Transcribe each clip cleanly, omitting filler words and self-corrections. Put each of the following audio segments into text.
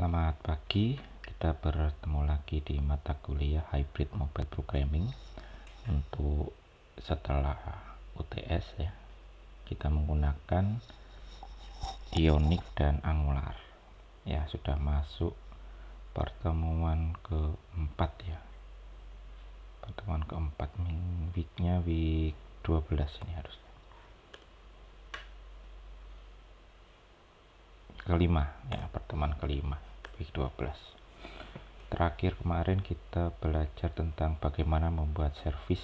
Selamat pagi, kita bertemu lagi di mata kuliah Hybrid Mobile Programming. Untuk setelah UTS ya, kita menggunakan Ionic dan Angular. Ya, sudah masuk pertemuan keempat ya. Pertemuan keempat, weeknya week 12 ini harusnya. Kelima ya, pertemuan kelima week 12. Terakhir kemarin kita belajar tentang bagaimana membuat service.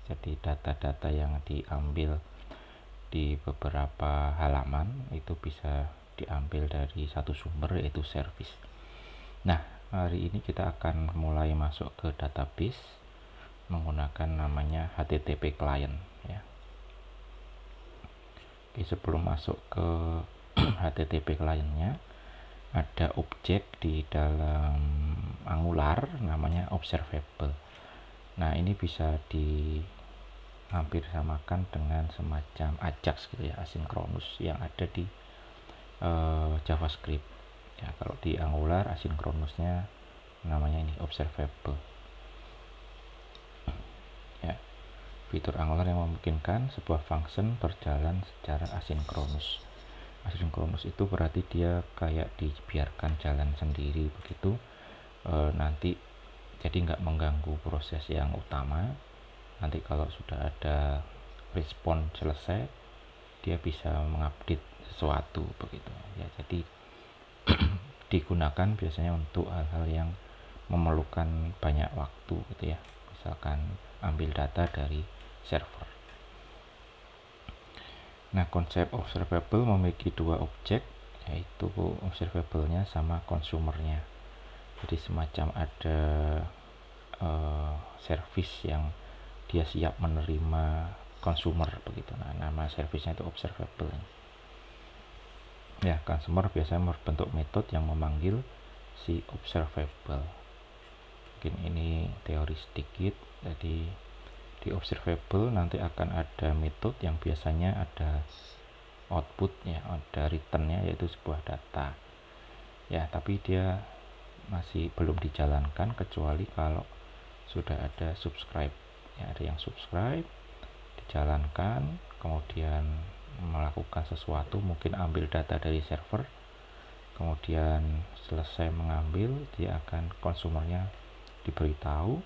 Jadi data-data yang diambil di beberapa halaman itu bisa diambil dari satu sumber, yaitu service. Nah, hari ini kita akan mulai masuk ke database menggunakan namanya HTTP client ya. Oke, sebelum masuk ke HTTP clientnya, ada objek di dalam Angular namanya observable. Nah, ini bisa hampir samakan dengan semacam Ajax gitu ya, asinkronus yang ada di JavaScript ya. Kalau di Angular asinkronusnya namanya ini observable ya. Fitur Angular yang memungkinkan sebuah function berjalan secara asinkronus. Asinkronus itu berarti dia kayak dibiarkan jalan sendiri begitu, nanti jadi nggak mengganggu proses yang utama. Nanti kalau sudah ada respon selesai, dia bisa mengupdate sesuatu begitu ya. Jadi digunakan biasanya untuk hal-hal yang memerlukan banyak waktu gitu ya, misalkan ambil data dari server. Nah, konsep observable memiliki dua objek, yaitu observable-nya sama consumer-nya. Jadi semacam ada service yang dia siap menerima consumer begitu. Nah, nama service-nya itu observable ya. Consumer biasanya berbentuk metode yang memanggil si observable. Mungkin ini teori sedikit. Jadi di observable nanti akan ada metode yang biasanya ada outputnya, ada returnnya, yaitu sebuah data ya. Tapi dia masih belum dijalankan kecuali kalau sudah ada subscribe ya. Ada yang subscribe, dijalankan, kemudian melakukan sesuatu, mungkin ambil data dari server, kemudian selesai mengambil, dia akan konsumernya diberitahu,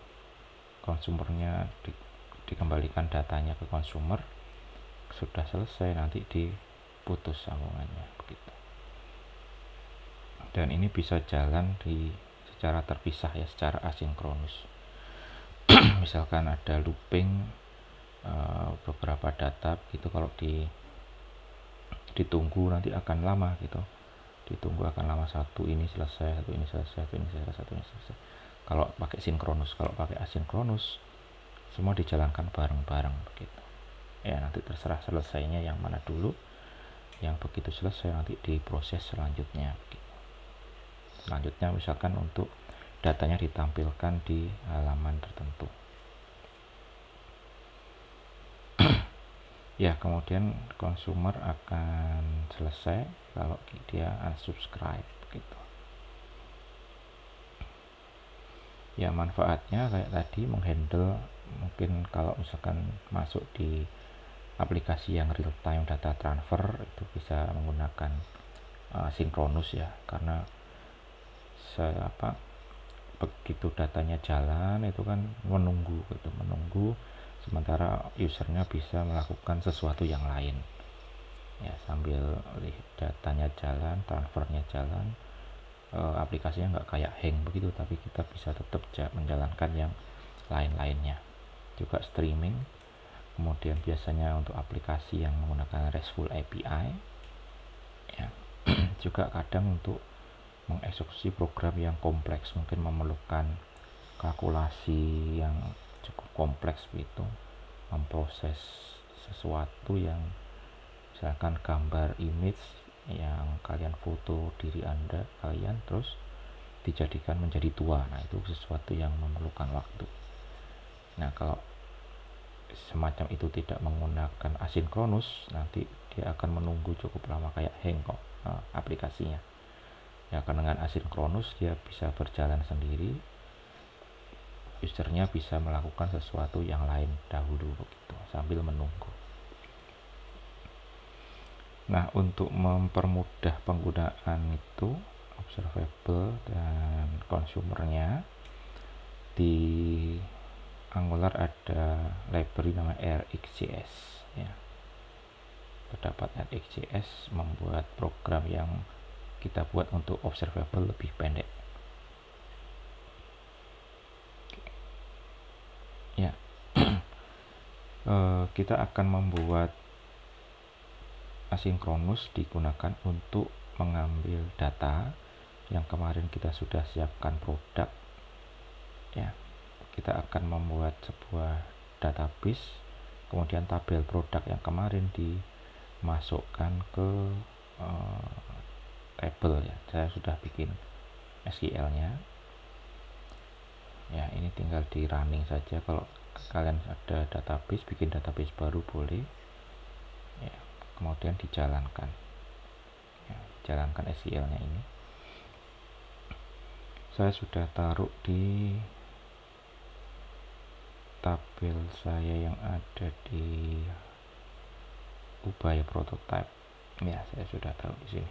konsumernya dikembalikan datanya ke konsumer. Sudah selesai nanti diputus sambungannya begitu. Dan ini bisa jalan secara terpisah ya, secara asinkronus. Misalkan ada looping beberapa data gitu, kalau ditunggu nanti akan lama gitu. Ditunggu akan lama, satu ini selesai, satu ini selesai, satu ini selesai, satu ini selesai. Kalau pakai sinkronus, kalau pakai asinkronus semua dijalankan bareng-bareng begitu. Ya, nanti terserah selesainya yang mana dulu. Yang begitu selesai nanti diproses selanjutnya begitu. Selanjutnya misalkan untuk datanya ditampilkan di halaman tertentu. Ya, kemudian consumer akan selesai kalau dia unsubscribe gitu. Ya, manfaatnya kayak tadi, menghandle mungkin kalau misalkan masuk di aplikasi yang real time data transfer, itu bisa menggunakan sinkronus ya, karena begitu datanya jalan itu kan menunggu gitu, sementara usernya bisa melakukan sesuatu yang lain ya, sambil datanya jalan, transfernya jalan, aplikasinya nggak kayak hang begitu, tapi kita bisa tetap menjalankan yang lain-lainnya. Juga streaming, kemudian biasanya untuk aplikasi yang menggunakan RESTful API ya. Juga kadang untuk mengeksekusi program yang kompleks, mungkin memerlukan kalkulasi yang cukup kompleks begitu, memproses sesuatu yang misalkan gambar image yang kalian foto diri kalian terus dijadikan menjadi tua. Nah, itu sesuatu yang memerlukan waktu. Nah, kalau semacam itu tidak menggunakan asinkronus, nanti dia akan menunggu cukup lama, kayak hang kok aplikasinya Ya, karena dengan asinkronus dia bisa berjalan sendiri, usernya bisa melakukan sesuatu yang lain dahulu begitu sambil menunggu. Nah, untuk mempermudah penggunaan itu observable dan consumernya, di Angular ada library namanya RxJS ya. Terdapat RxJS membuat program yang kita buat untuk observable lebih pendek. Ya, kita akan membuat asinkronus digunakan untuk mengambil data yang kemarin kita sudah siapkan produk. Ya, kita akan membuat sebuah database, kemudian tabel produk yang kemarin dimasukkan ke table ya. Saya sudah bikin SQL-nya. Ya, ini tinggal di running saja. Kalau kalian ada database, bikin database baru boleh. Ya, kemudian dijalankan. Ya, jalankan SQL-nya ini. Saya sudah taruh di tabel saya yang ada di Ubaya prototype. Ya, saya sudah taruh di sini.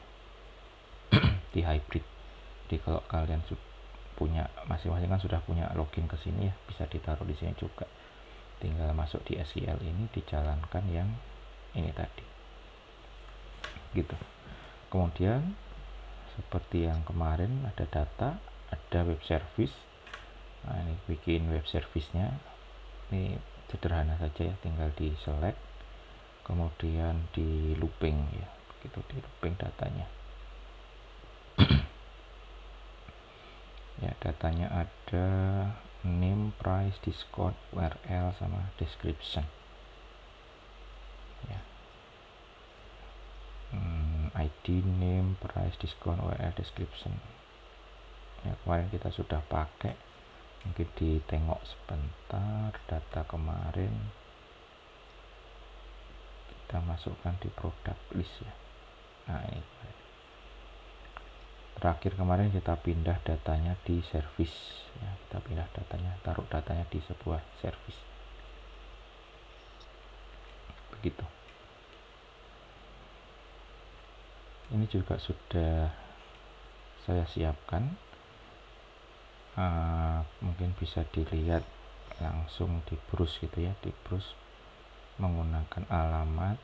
Di hybrid. Jadi kalau kalian punya masing-masing kan sudah punya login ke sini ya, bisa ditaruh di sini juga. Tinggal masuk di SQL ini, dijalankan yang ini tadi. Gitu. Kemudian seperti yang kemarin ada data, ada web service. Nah, ini bikin web service-nya. Ini sederhana saja ya, tinggal di select, kemudian di looping ya, begitu, di looping datanya. Ya, datanya ada name, price, discount, URL sama description. Ya. ID, name, price, discount, URL, description. Ya, kemarin kita sudah pakai. Mungkin ditengok sebentar data kemarin. Kita masukkan di product list ya. Nah, ini terakhir kemarin kita pindah datanya di service ya, kita pindah datanya, taruh datanya di sebuah service begitu. Ini juga sudah saya siapkan, mungkin bisa dilihat langsung di browse gitu ya, di browse menggunakan alamat.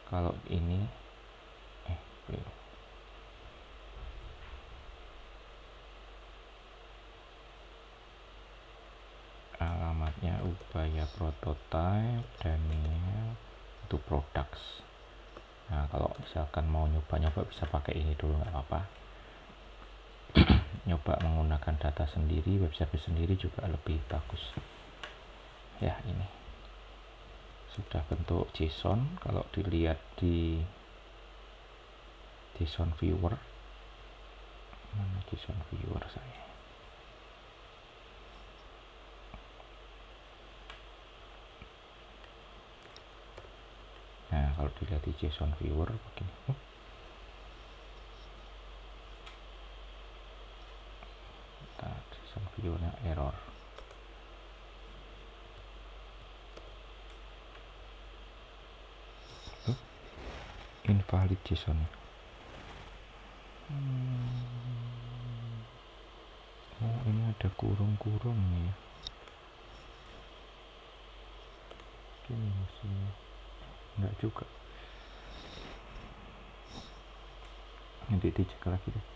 Kalau ini alamatnya Ubaya prototype dan ini untuk products. Nah, kalau misalkan mau nyoba-nyoba bisa pakai ini dulu, nggak apa-apa. Nyoba menggunakan data sendiri, web service sendiri juga lebih bagus. Ya, ini sudah bentuk JSON. Kalau dilihat di JSON viewer, mana JSON viewer saya? Nah, kalau dilihat di JSON viewer begini. JSON viewernya error. Invalid JSON. Oh, ini ada kurung-kurung nih. Ini maksudnya enggak juga. Nanti dicek lagi deh.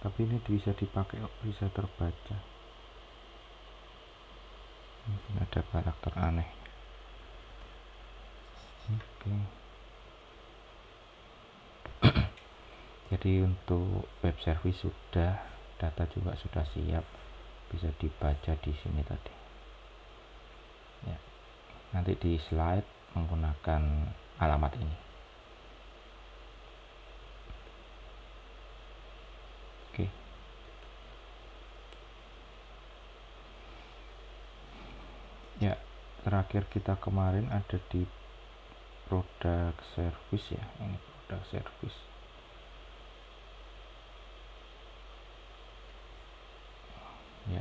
Tapi ini bisa dipakai, bisa terbaca. Mungkin ada karakter aneh. Oke. Jadi untuk web service sudah, data juga sudah siap, bisa dibaca di sini tadi. Ya. Nanti di slide menggunakan alamat ini. Oke. Ya, terakhir kita kemarin ada di product service ya, ini product service.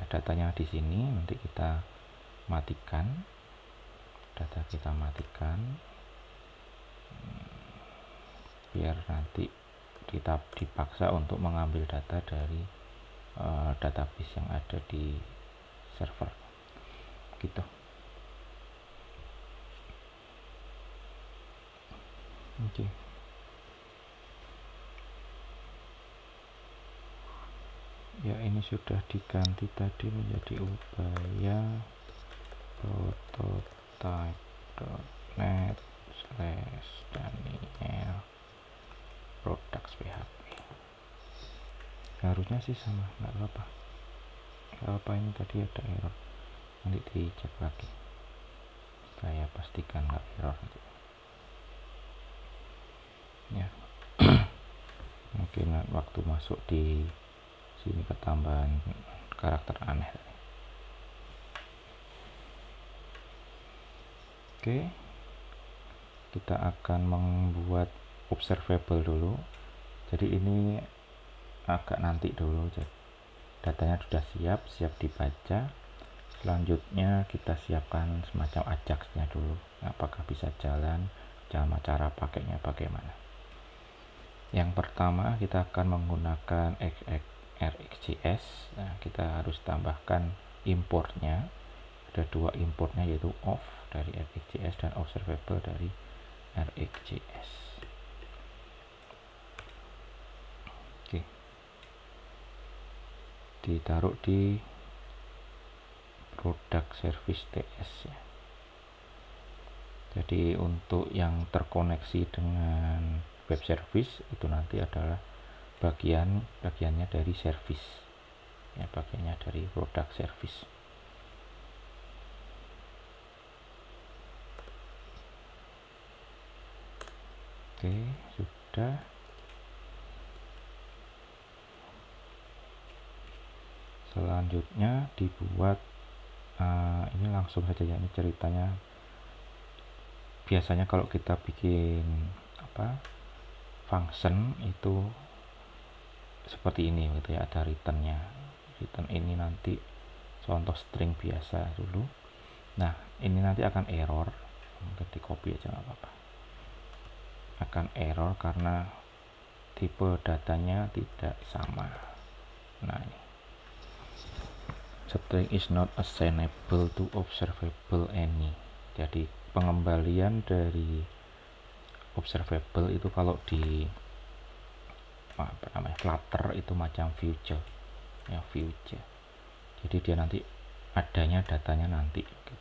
ya, datanya di sini. Nanti kita matikan, data kita matikan, biar nanti kita dipaksa untuk mengambil data dari database yang ada di server gitu. Oke. Ya, ini sudah diganti tadi menjadi upaya prototype.net/Daniel products PHP. Harusnya sih sama, nggak apa-apa. Ini tadi ada error, nanti dicek lagi. Saya pastikan nggak error nanti. Ya. Mungkin waktu masuk di sini ketambahan karakter aneh. Oke, kita akan membuat observable dulu. Jadi ini agak nanti dulu, datanya sudah siap dibaca. Selanjutnya kita siapkan semacam ajaxnya dulu, apakah bisa jalan, cara pakainya bagaimana. Yang pertama kita akan menggunakan RxJS. Nah, kita harus tambahkan importnya. Ada dua importnya, yaitu of dari RxJS dan observable dari RxJS. Oke, ditaruh di product service TS ya. Jadi untuk yang terkoneksi dengan web service itu nanti adalah bagiannya dari service ya, bagiannya dari product service. Oke, sudah. Selanjutnya dibuat ini langsung saja ya, ini ceritanya. Biasanya kalau kita bikin function itu seperti ini gitu ya, ada returnnya. Return ini nanti contoh string biasa dulu. Nah, ini nanti akan error, mungkin di copy aja nggak apa-apa. Akan error karena tipe datanya tidak sama. Nah, ini string is not assignable to observable any. Jadi pengembalian dari observable itu kalau di Flutter itu macam future ya, future. Jadi dia nanti adanya datanya nanti gitu.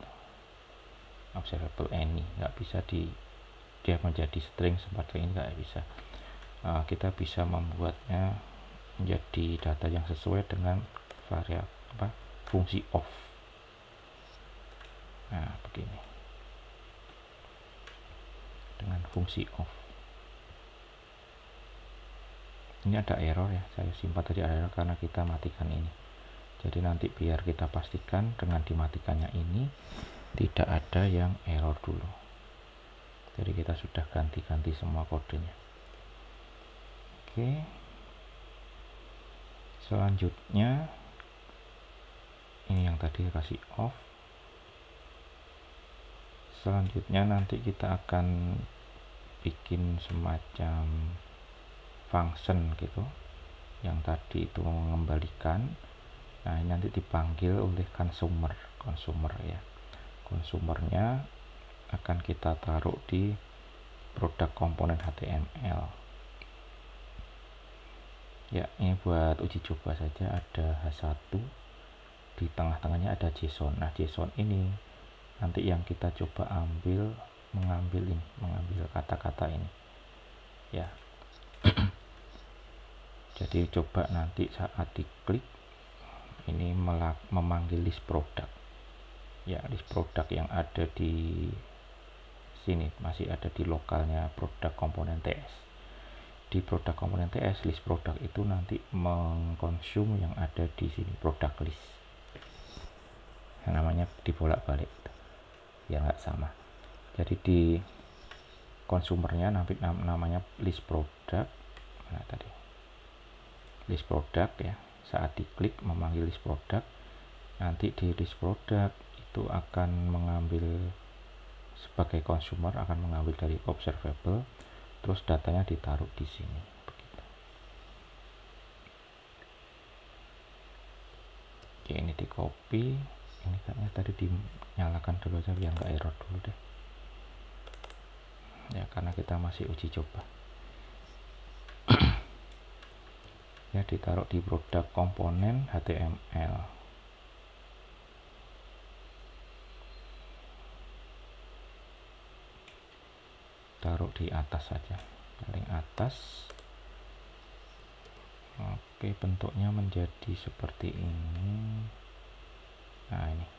Observable any nggak bisa dia menjadi string seperti ini, nggak bisa. Kita bisa membuatnya menjadi data yang sesuai dengan variabel fungsi of. Nah, begini dengan fungsi of. Ini ada error ya, saya simpan tadi ada error karena kita matikan ini. Jadi nanti biar kita pastikan dengan dimatikannya ini tidak ada yang error dulu. Jadi kita sudah ganti-ganti semua kodenya. Oke, selanjutnya ini yang tadi kasih off. Selanjutnya nanti kita akan bikin semacam function gitu, yang tadi itu mengembalikan. Nah, ini nanti dipanggil oleh consumer ya. Consumernya akan kita taruh di produk komponen HTML ya. Ini buat uji coba saja, ada H1, di tengah-tengahnya ada JSON. Nah, JSON ini nanti yang kita coba mengambil kata-kata ini ya. Jadi coba nanti saat diklik ini memanggil list product ya, list product yang ada di sini masih ada di lokalnya produk komponen TS. Di produk komponen TS list product itu nanti mengkonsum yang ada di sini product list. Yang namanya dibolak-balik biar nggak sama. Jadi di konsumernya nanti namanya list product. Nah, tadi list product ya, saat diklik memanggil list product. nanti di list product itu akan mengambil sebagai consumer, akan mengambil dari observable, terus datanya ditaruh di sini begitu. Oke, ini di copy, ini kayaknya tadi dinyalakan dulu aja biar nggak error dulu deh ya, karena kita masih uji coba. Ya, ditaruh di produk komponen HTML. Taruh di atas saja, paling atas. Oke, bentuknya menjadi seperti ini. Nah, ini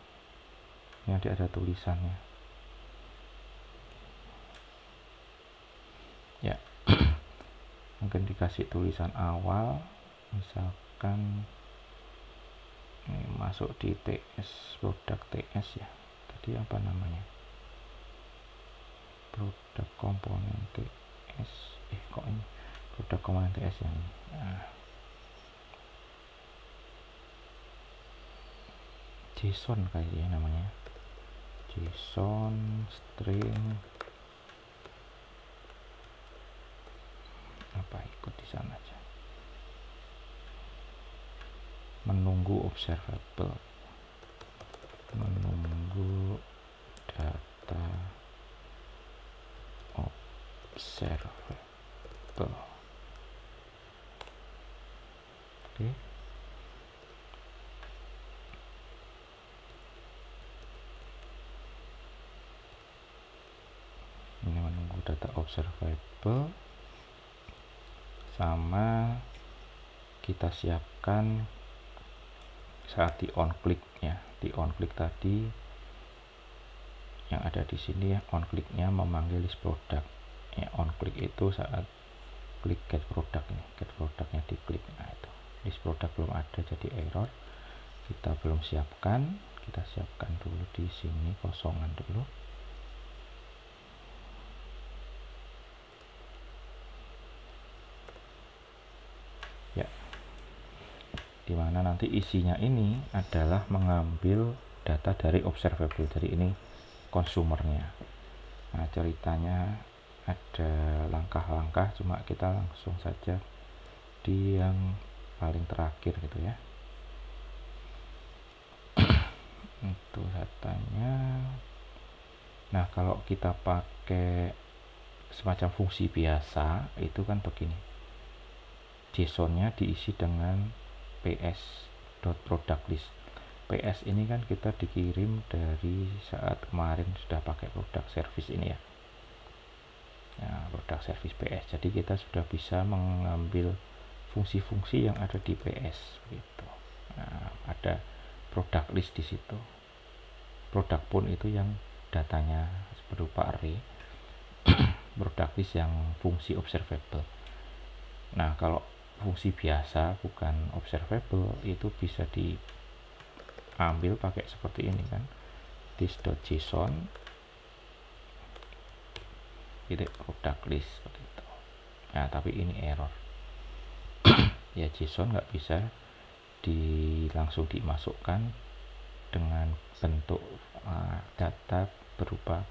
nanti ada tulisannya ya. Mungkin dikasih tulisan awal, misalkan ini masuk di TS, produk TS ya, tadi apa namanya, produk komponen TS, kok ini produk komponen TS yang ini. Nah, JSON kayaknya namanya, JSON string apa, ikut di sana aja, menunggu observable, menunggu data observable. Oke. Ini menunggu data observable, sama kita siapkan saat di on click ya, di on click tadi yang ada di sini ya, on clicknya memanggil list product ya. On click itu saat klik get product, ini get productnya diklik. Nah, itu list product belum ada jadi error, kita belum siapkan, kita siapkan dulu di sini, kosongan dulu. Ya, dimana nanti isinya ini adalah mengambil data dari observable, jadi ini konsumernya. Nah, ceritanya ada langkah-langkah, cuma kita langsung saja di yang paling terakhir gitu ya. Itu datanya. Nah, kalau kita pakai semacam fungsi biasa itu kan begini, JSON-nya diisi dengan ps.productlist. PS ini kan kita dikirim dari saat kemarin sudah pakai produk service ini ya. Nah, produk service PS. Jadi kita sudah bisa mengambil fungsi-fungsi yang ada di PS gitu. Nah, ada product list di situ. Produk pun itu yang datanya berupa array. Product list yang fungsi observable. Nah, kalau fungsi biasa bukan observable itu bisa diambil pakai seperti ini kan, this.json titik product list seperti itu. Nah, tapi ini error ya, JSON nggak bisa langsung dimasukkan dengan bentuk data berupa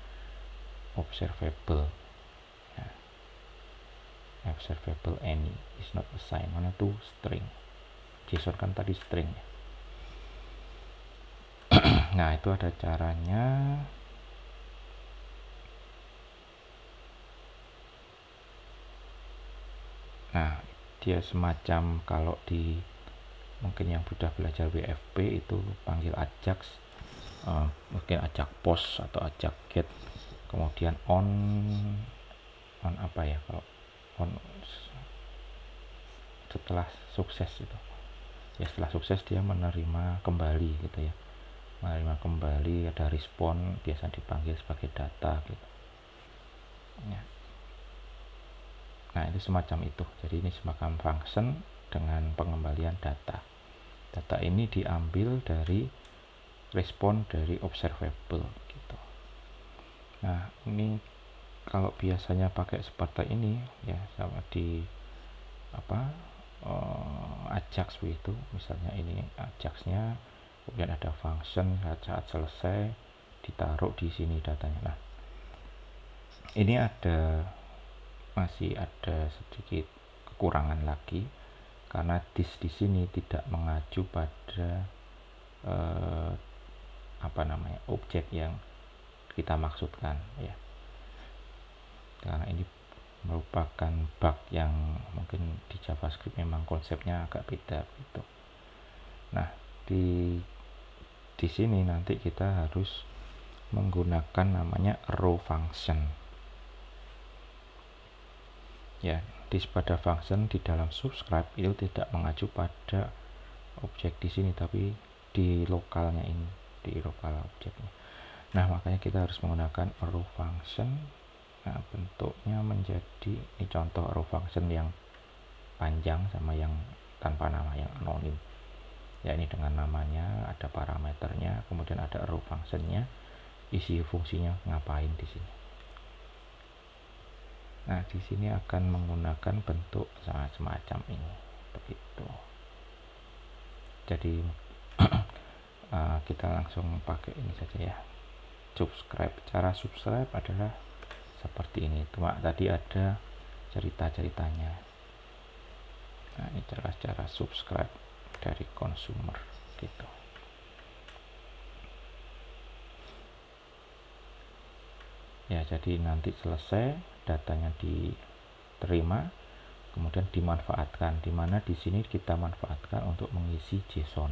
observable ya. Observable any is not assigned, mana tuh string, JSON kan tadi string ya. Nah, itu ada caranya. Nah, dia semacam kalau di mungkin yang sudah belajar WFP itu panggil ajax, mungkin ajak post atau ajak get, kemudian on apa ya, kalau on setelah sukses itu ya, setelah sukses dia menerima kembali gitu ya, menerima kembali, ada respon, biasa dipanggil sebagai data gitu ya. Nah, ini semacam itu, jadi ini semacam function dengan pengembalian data. Data ini diambil dari respon dari observable gitu. Nah, ini kalau biasanya pakai seperti ini ya, sama di apa, Ajax itu misalnya, ini Ajaxnya kemudian ada function, saat selesai ditaruh di sini datanya. Nah, ini masih ada sedikit kekurangan lagi karena disk di sini tidak mengacu pada objek yang kita maksudkan ya, karena ini merupakan bug yang mungkin di JavaScript memang konsepnya agak beda gitu. Nah, di sini nanti kita harus menggunakan namanya row function ya. Pada function di dalam subscribe itu tidak mengacu pada objek di sini, tapi di lokalnya ini, di lokal objeknya. Nah, makanya kita harus menggunakan row function. Nah, bentuknya menjadi, ini contoh row function yang panjang sama yang tanpa nama, yang anonim ya. Ini dengan namanya, ada parameternya, kemudian ada row functionnya, isi fungsinya ngapain di sini. Nah, di sini akan menggunakan bentuk semacam ini begitu. Jadi kita langsung pakai ini saja ya, subscribe. Cara subscribe adalah seperti ini, cuma tadi ada cerita-ceritanya. Nah, ini cara subscribe dari consumer gitu. Ya, jadi nanti selesai datanya diterima, kemudian dimanfaatkan, dimana di sini kita manfaatkan untuk mengisi JSON.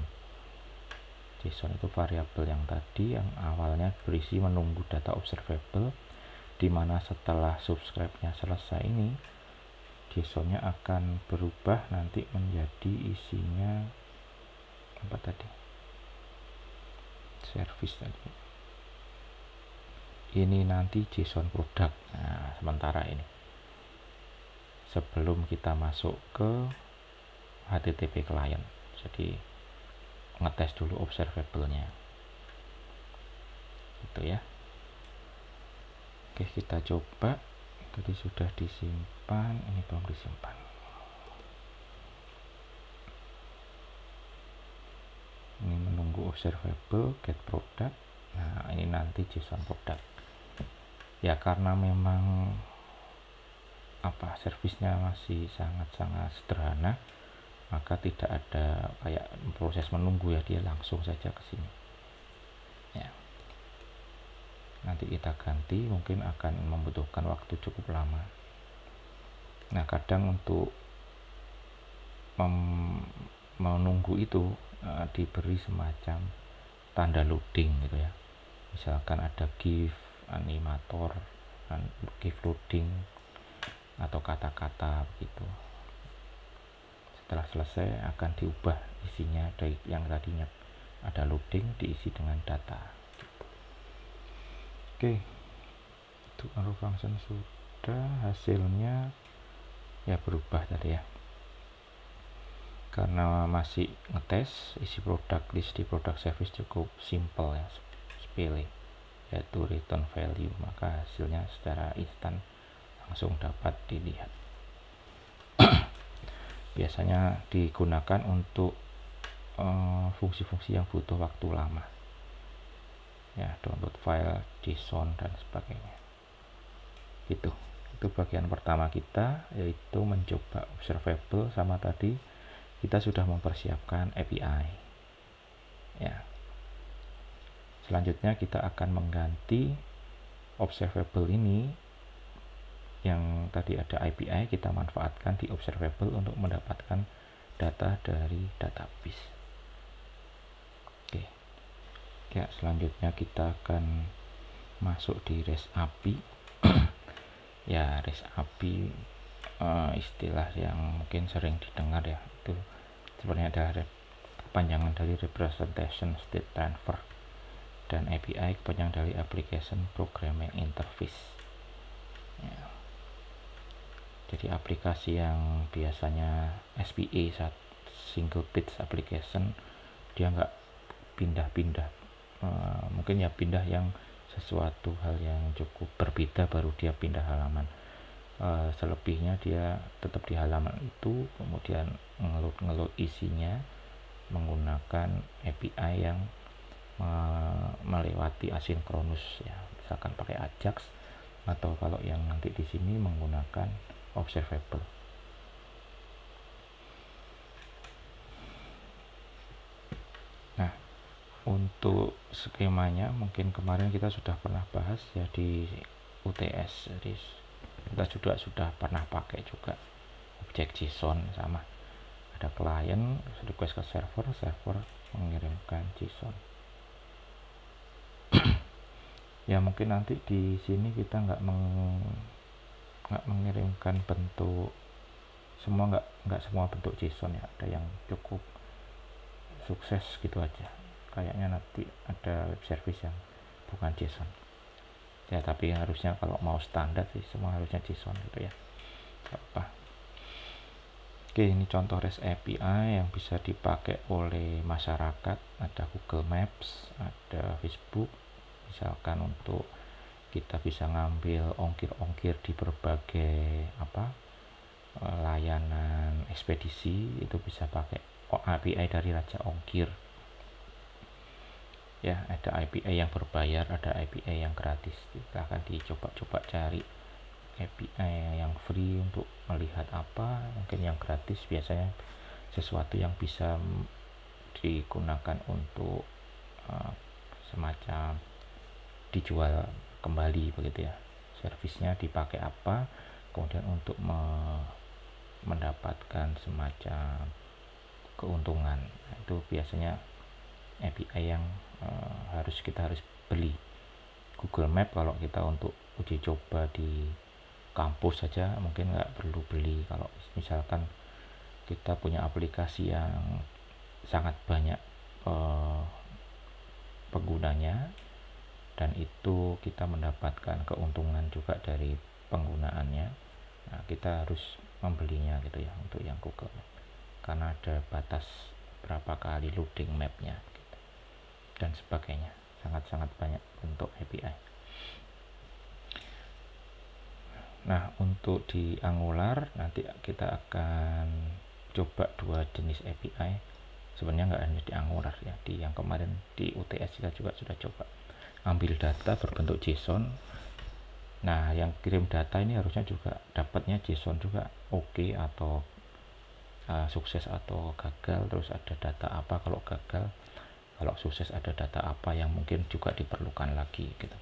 JSON itu variabel yang tadi yang awalnya berisi menunggu data observable, dimana setelah subscribe-nya selesai ini JSON-nya akan berubah nanti menjadi isinya apa tadi, service tadi. Ini nanti JSON produk. Nah, sementara ini sebelum kita masuk ke HTTP client, jadi ngetes dulu observable-nya gitu ya. Oke, kita coba. Tadi sudah disimpan, ini belum disimpan. Ini menunggu observable get product. Nah, ini nanti JSON product ya, karena memang servisnya masih sangat-sangat sederhana, maka tidak ada kayak proses menunggu ya, dia langsung saja ke sini ya. Nanti kita ganti, mungkin akan membutuhkan waktu cukup lama. Nah, kadang untuk menunggu itu diberi semacam tanda loading gitu ya, misalkan ada GIF, animator, GIF loading, atau kata-kata begitu. Setelah selesai akan diubah isinya dari yang tadinya ada loading diisi dengan data. Oke, itu row function sudah, hasilnya ya berubah tadi ya. Karena masih ngetes, isi produk list di product service cukup simple ya, sepele, yaitu return value, maka hasilnya secara instan langsung dapat dilihat. Biasanya digunakan untuk fungsi-fungsi yang butuh waktu lama ya, download file, JSON dan sebagainya gitu. Itu bagian pertama kita, yaitu mencoba observable, sama tadi kita sudah mempersiapkan API ya. Selanjutnya kita akan mengganti observable ini, yang tadi ada API, kita manfaatkan di observable untuk mendapatkan data dari database. Oke ya, selanjutnya kita akan masuk di REST API ya. REST API istilah yang mungkin sering didengar ya, itu sebenarnya adalah kepanjangan dari representation state transfer, dan API kepanjangan dari application programming interface ya. Jadi aplikasi yang biasanya SPA, single page application, dia nggak pindah-pindah, mungkin ya pindah yang sesuatu hal yang cukup berbeda baru dia pindah halaman. Selebihnya dia tetap di halaman itu, kemudian ngeload isinya, menggunakan API yang melewati asinkronus ya, misalkan pakai Ajax, atau kalau yang nanti di sini menggunakan observable. Nah, untuk skemanya mungkin kemarin kita sudah pernah bahas ya di UTS, jadi kita sudah pernah pakai juga objek JSON. Sama, ada klien request ke server, server mengirimkan JSON. Ya mungkin nanti di sini kita nggak mengirimkan bentuk semua, nggak semua bentuk JSON ya, ada yang cukup sukses gitu aja. Kayaknya nanti ada web service yang bukan JSON ya, tapi harusnya kalau mau standar sih semua harusnya JSON gitu ya. Apa? Oke, ini contoh REST API yang bisa dipakai oleh masyarakat. Ada Google Maps, ada Facebook, misalkan untuk kita bisa ngambil ongkir-ongkir di berbagai layanan ekspedisi, itu bisa pakai API dari Raja Ongkir ya. Ada API yang berbayar, ada API yang gratis. Kita akan dicoba-coba cari API yang free untuk melihat apa. Mungkin yang gratis biasanya sesuatu yang bisa digunakan untuk semacam dijual kembali begitu ya, servisnya dipakai apa, kemudian untuk mendapatkan semacam keuntungan. Itu biasanya API yang kita harus beli. Google Map kalau kita untuk uji coba di kampus saja mungkin nggak perlu beli. Kalau misalkan kita punya aplikasi yang sangat banyak penggunanya, dan itu kita mendapatkan keuntungan juga dari penggunaannya, nah kita harus membelinya gitu ya untuk yang Google Map, karena ada batas berapa kali loading mapnya gitu, dan sebagainya. Sangat-sangat banyak bentuk API. Nah, untuk di Angular nanti kita akan coba dua jenis API. Sebenarnya nggak hanya di Angular ya, di yang kemarin di UTS kita juga sudah coba ambil data berbentuk JSON. Nah, yang kirim data ini harusnya juga dapatnya JSON juga oke, atau sukses atau gagal. Terus ada data apa kalau gagal, kalau sukses ada data apa yang mungkin juga diperlukan lagi gitu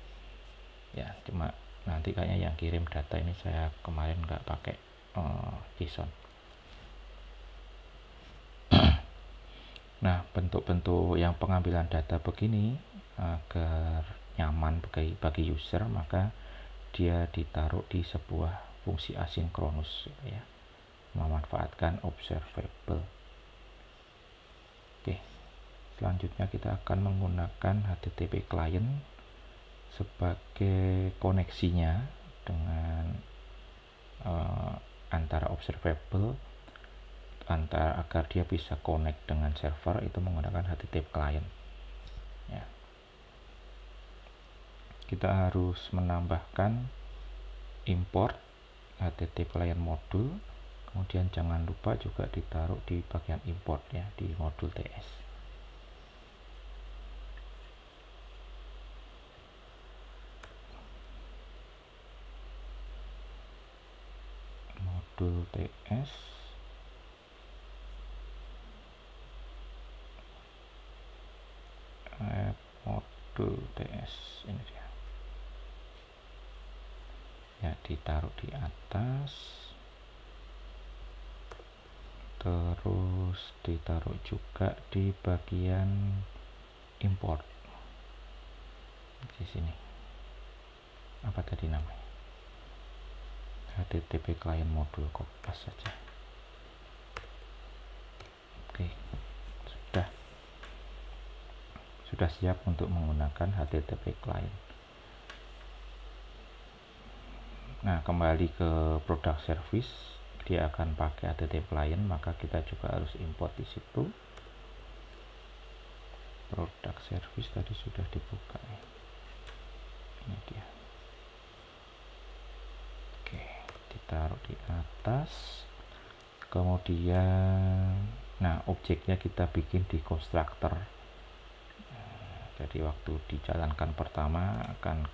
ya. Cuma nanti kayaknya yang kirim data ini saya kemarin nggak pakai JSON. Nah, bentuk-bentuk yang pengambilan data begini agar nyaman bagi user, maka dia ditaruh di sebuah fungsi asinkronus ya, memanfaatkan observable. Oke, selanjutnya kita akan menggunakan HTTP client sebagai koneksinya dengan antara observable, agar dia bisa connect dengan server, itu menggunakan HTTP client ya. Kita harus menambahkan import HTTP client module, kemudian jangan lupa juga ditaruh di bagian import ya, di modul TS. Modul TS modul TS ini dia ya, ditaruh di atas, terus ditaruh juga di bagian import di sini. Apa tadi namanya? HTTP client module, kopas saja. Oke, sudah siap untuk menggunakan HTTP client. Nah, kembali ke product service, dia akan pakai HTTP client, maka kita juga harus import di situ. Product service tadi sudah dibuka ya. Ini dia. Oke, ditaruh di atas. Kemudian Nah, objeknya kita bikin di constructor. Jadi waktu dijalankan pertama akan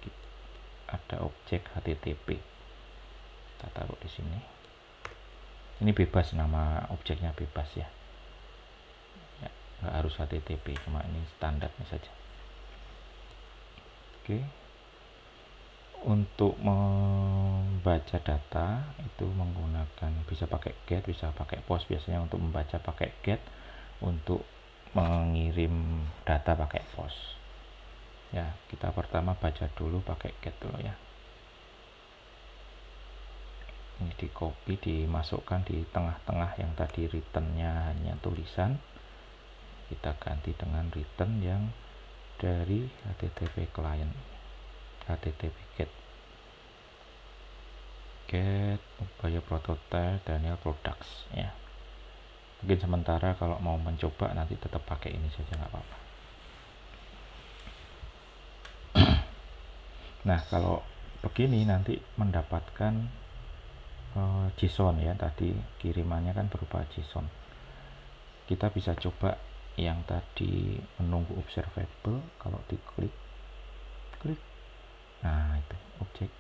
ada objek HTTP. Kita taruh di sini. Ini bebas, nama objeknya bebas ya. Nggak harus HTTP, cuma ini standarnya saja. Oke. Untuk membaca data itu menggunakan, bisa pakai get, bisa pakai post. Biasanya untuk membaca pakai get, untuk mengirim data pakai post. Ya, kita pertama baca dulu pakai get dulu ya. Ini di copy, dimasukkan di tengah-tengah yang tadi returnnya hanya tulisan. Kita ganti dengan return yang dari HTTP client, HTTP get Upaya Prototype Daniel Products ya. Mungkin sementara kalau mau mencoba nanti tetap pakai ini saja, nggak apa-apa. Nah, kalau begini nanti mendapatkan JSON ya. Tadi kirimannya kan berupa JSON. Kita bisa coba yang tadi menunggu observable. Kalau diklik, nah itu objek.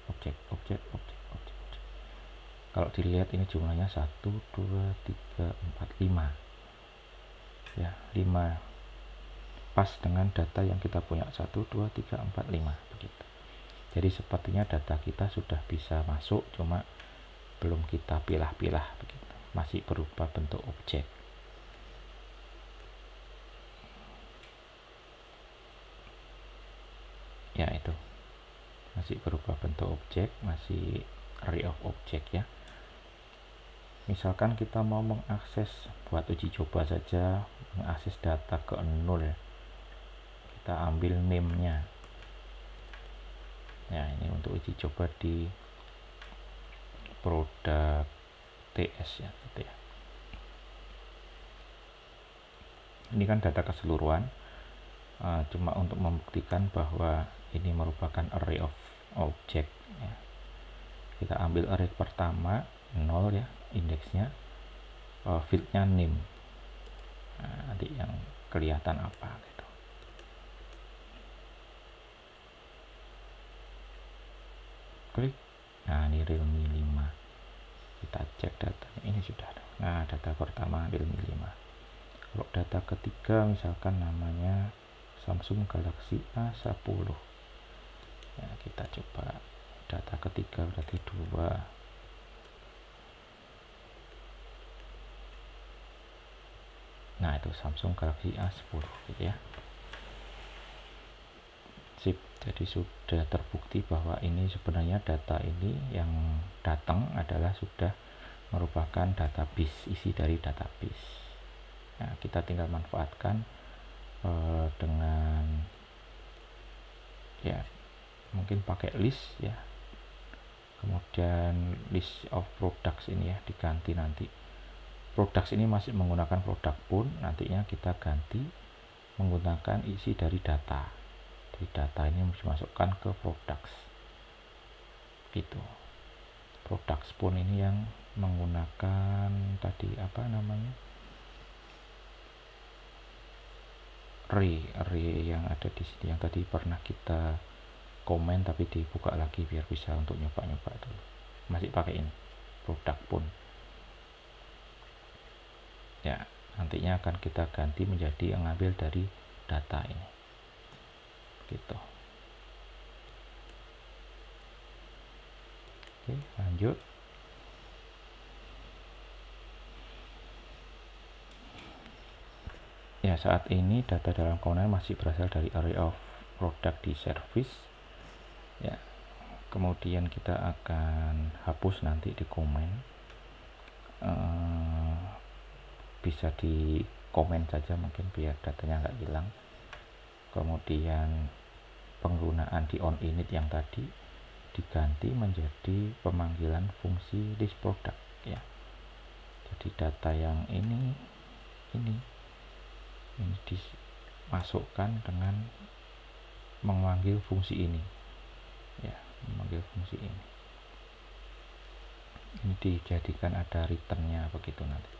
Kalau dilihat ini jumlahnya 1, 2, 3, 4, 5 ya, 5 pas dengan data yang kita punya, 1, 2, 3, 4, 5 begitu. Jadi sepertinya data kita sudah bisa masuk, cuma belum kita pilah-pilah begitu, masih berupa bentuk objek. Ya, itu masih berupa bentuk objek, masih array of object ya. Misalkan kita mau mengakses buat uji coba saja, mengakses data ke 0, kita ambil name-nya ya. Ini untuk uji coba di produk TS ya, gitu ya. Ini kan data keseluruhan, cuma untuk membuktikan bahwa ini merupakan array of object ya. Kita ambil array pertama 0 ya, indeksnya, fieldnya name. Nah, nanti yang kelihatan apa gitu. Klik. Nah, ini Realme 5. Kita cek datanya, ini sudah ada. Nah, data pertama Realme 5. Kalau data ketiga misalkan namanya Samsung Galaxy A10 ya, kita coba data ketiga berarti 2. Nah, itu Samsung Galaxy A10 gitu ya. Sip. Jadi sudah terbukti bahwa ini sebenarnya data ini yang datang adalah sudah merupakan database, isi dari database. Nah, kita tinggal manfaatkan dengan ya mungkin pakai list ya. Kemudian list of products ini ya diganti nanti. Products ini masih menggunakan produk pun, nantinya kita ganti menggunakan isi dari data. Di data ini dimasukkan ke products gitu. Products pun ini yang menggunakan tadi apa namanya, array yang ada di sini, yang tadi pernah kita komen tapi dibuka lagi biar bisa untuk nyoba-nyoba dulu. Masih pakai ini produk pun ya. Nantinya akan kita ganti menjadi mengambil dari data ini gitu. Oke, lanjut. Ya, saat ini data dalam komponen masih berasal dari array of product di service ya. Kemudian kita akan hapus nanti di komen, bisa di komen saja mungkin biar datanya nggak hilang. Kemudian penggunaan di on init yang tadi diganti menjadi pemanggilan fungsi list product ya. Jadi data yang ini dimasukkan dengan memanggil fungsi ini ya, memanggil fungsi ini dijadikan ada returnnya begitu nanti.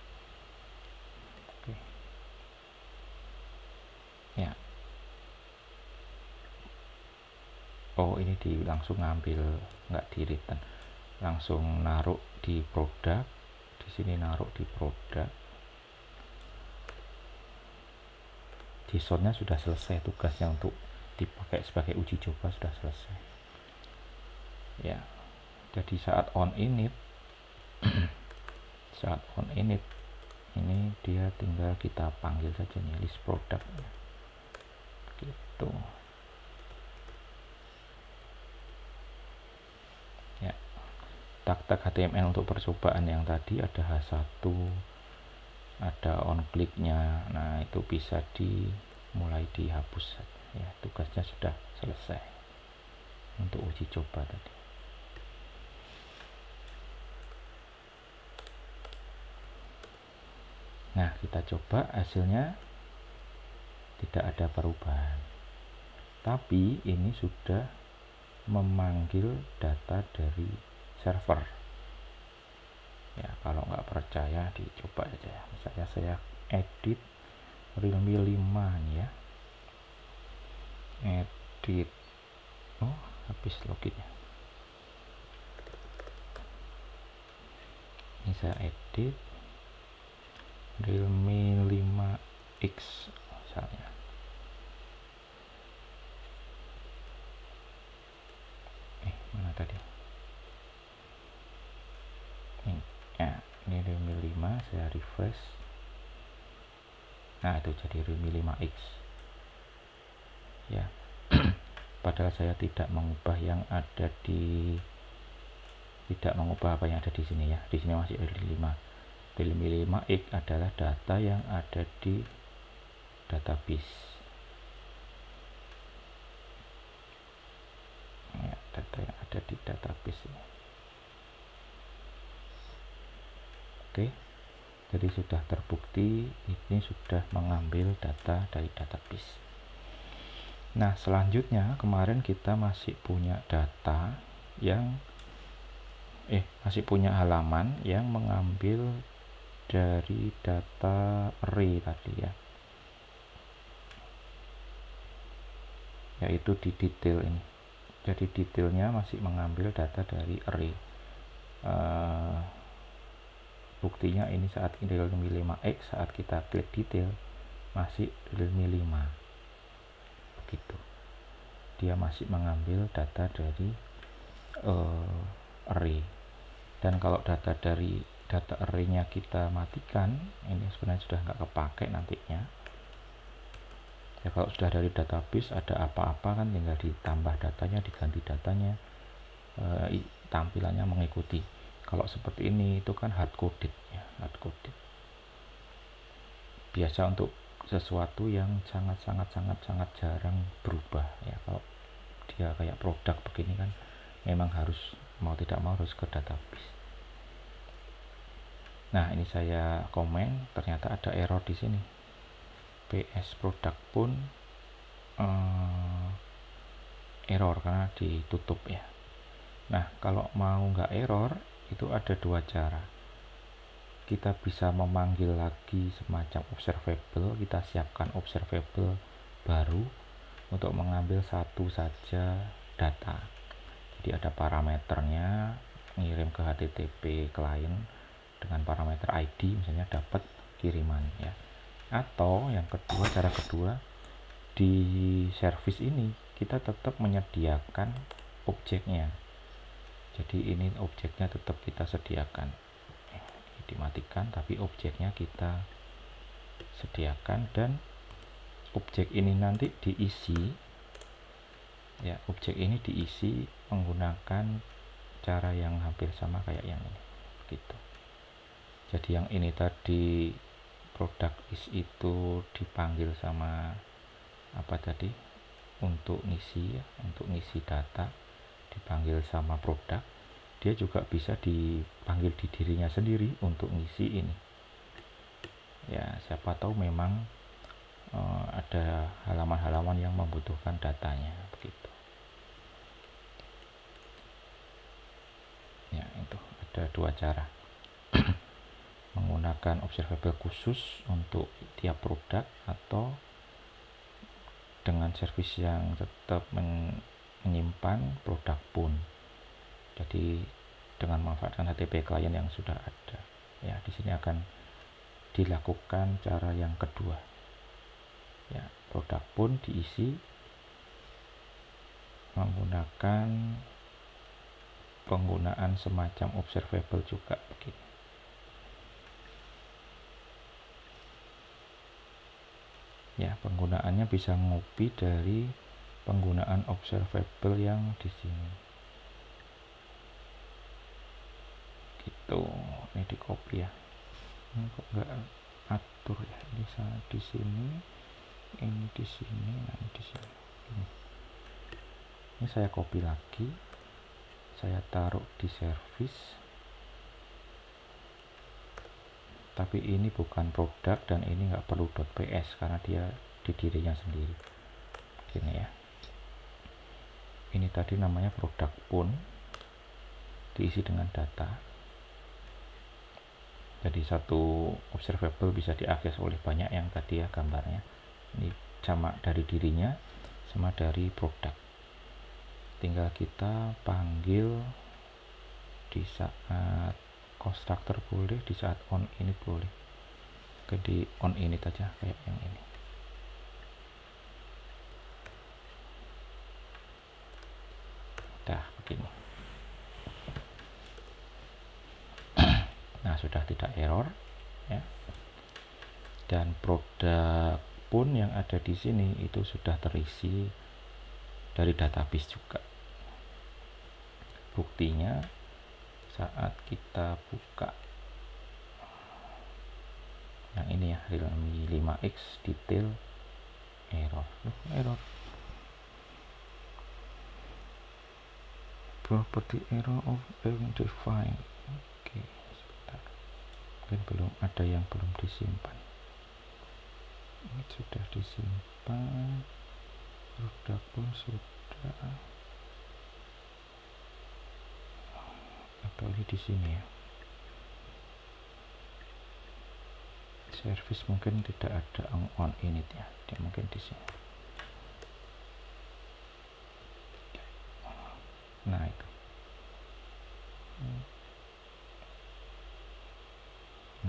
Oke. ya. Oh, ini langsung ngambil, nggak di return, langsung naruh di produk. Di sini naruh di produk. JSON-nya sudah selesai, tugasnya untuk dipakai sebagai uji coba sudah selesai. Ya, jadi saat on init, saat on init ini dia tinggal kita panggil saja nih list produk, gitu. Ya, tag-tag HTML untuk percobaan yang tadi ada H1, ada on click-nya. Nah, itu bisa mulai dihapus ya, tugasnya sudah selesai untuk uji coba tadi. Nah, kita coba, hasilnya tidak ada perubahan, tapi ini sudah memanggil data dari server. Ya, kalau nggak percaya dicoba aja ya. Misalnya saya edit Realme 5 nih ya, edit, oh habis loginnya. Ini saya edit Realme 5X misalnya. Mana tadi? Ini, ya, ini Realme 5, saya refresh. Nah, itu jadi Realme 5X. Ya. Padahal saya tidak mengubah apa yang ada di sini ya. Di sini masih Realme 5. Realme 5X adalah data yang ada di database. Ya, data yang ada di database ini. Oke. Jadi sudah terbukti ini sudah mengambil data dari database. Nah, selanjutnya kemarin kita masih punya data yang masih punya halaman yang mengambil dari data array tadi ya, yaitu di detail ini. Jadi detailnya masih mengambil data dari array. Buktinya ini saat ini Realme 5X, saat kita klik detail masih Realme 5, begitu. Dia masih mengambil data dari array. Dan kalau data dari data array-nya kita matikan, ini sebenarnya sudah nggak kepake nantinya ya. Kalau sudah dari database ada apa-apa kan tinggal ditambah datanya, diganti datanya, tampilannya mengikuti. Kalau seperti ini itu kan hard coded ya, hard coded. Biasa untuk sesuatu yang sangat jarang berubah ya. Kalau dia kayak produk begini kan memang harus, mau tidak mau harus ke database. Nah, ini saya komen, ternyata ada error di sini. PS produk pun error karena ditutup ya. Nah, kalau mau nggak error itu ada dua cara. Kita bisa memanggil lagi semacam observable, kita siapkan observable baru untuk mengambil satu saja data. Jadi ada parameternya, ngirim ke HTTP client dengan parameter ID, misalnya dapat kiriman ya. Atau yang kedua, cara kedua, di service ini kita tetap menyediakan objeknya. Jadi ini objeknya tetap kita sediakan, dimatikan tapi objeknya kita sediakan, dan objek ini nanti diisi ya, objek ini diisi menggunakan cara yang hampir sama kayak yang ini gitu. Jadi yang ini tadi produk is itu dipanggil sama apa tadi, untuk ngisi ya, untuk ngisi data dipanggil sama produk. Dia juga bisa dipanggil di dirinya sendiri untuk ngisi ini ya. Siapa tahu memang ada halaman-halaman yang membutuhkan datanya begitu ya. Itu ada dua cara menggunakan observable khusus untuk tiap produk, atau dengan service yang tetap menyimpan produk pun. Jadi dengan memanfaatkan HTTP client yang sudah ada. Ya, di sini akan dilakukan cara yang kedua. Ya, produk pun diisi menggunakan penggunaan semacam observable juga begini. Ya, penggunaannya bisa ngopi dari penggunaan observable yang di sini. Gitu. Ini di copy ya. Ini kok nggak atur ya? Ini di sini, ini di sini, nah ini di sini. Ini saya copy lagi. Saya taruh di service. Tapi ini bukan produk dan ini nggak perlu .ps karena dia di dirinya sendiri. Gini ya. Ini tadi namanya produk pun diisi dengan data. Jadi satu observable bisa diakses oleh banyak yang tadi ya gambarnya. Ini sama dari dirinya sama dari produk. Tinggal kita panggil di saat constructor boleh, di saat on init boleh. Oke, di on init aja kayak yang ini. Dah begini. Nah, sudah tidak error ya. Dan produk pun yang ada di sini itu sudah terisi dari database juga. Buktinya saat kita buka yang ini ya, Realme 5X detail error property error of undefined. Oke, sebentar, mungkin belum ada yang belum disimpan. Ini sudah disimpan, produk pun sudah, atau ini di sini ya. Service mungkin tidak ada on init ya, dia mungkin di sini. Nah itu.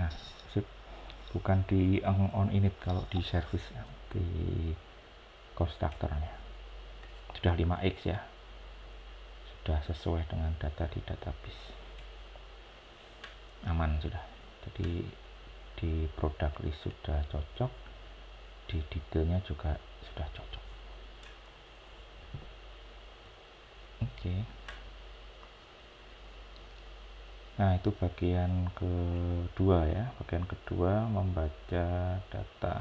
Nah, bukan di on init kalau di service ya, di constructornya. Sudah 5x ya. Sudah sesuai dengan data di database. Aman sudah. Jadi di produk list sudah cocok, di detailnya juga sudah cocok. Oke. Nah, itu bagian kedua ya. Bagian kedua membaca data.